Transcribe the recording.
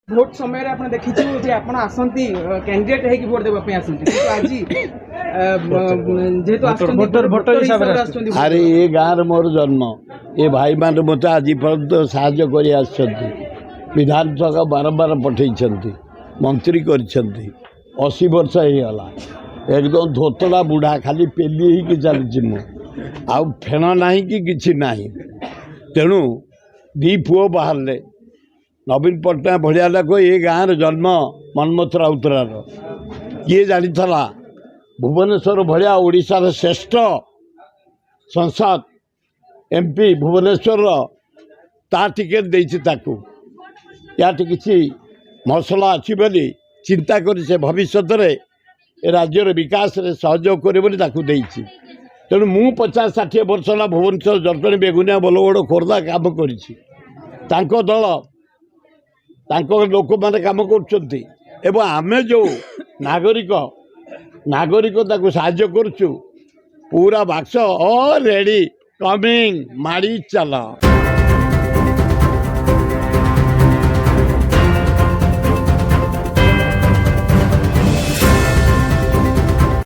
Vote समय आप देखिए जे आप आसती कैंडिडेट है कि भोट देवाई आसती आज जेहेतु अरे ये गाँव मोर जन्म ये भाई मैंने मत आज पर्यटन साहाଯ୍य कर विधानसभा बारंबार पठे मंत्री कर 80 वर्ष होगा एकदम धोतड़ा बुढ़ा खाली पेली ही चलती मु आउ फेण ना कि किसी ना तेणु दी पुओ बाहर नवीन पट्टनायक भाया लोक ये गाँव जन्म मनमथ राउतरार किए जानी भुवनेश्वर भाया ओडिशार श्रेष्ठ संसद एमपी भुवनेश्वर ता टिकेट देछि ताकू या किसी मसला अच्छी बोली चिंता कर भविष्य राज्यर विकास रे सहयोग करे तेणु मु 50-60 वर्ष है भुवनेश्वर जटणी बेगुनिया बलगड़ खोर्धा काम कर दल लोक मैंने कम कर आमे जो नागरिक साहाय्य करुचु पूरा बाक्स रेडी कमिंग माड़ी चल।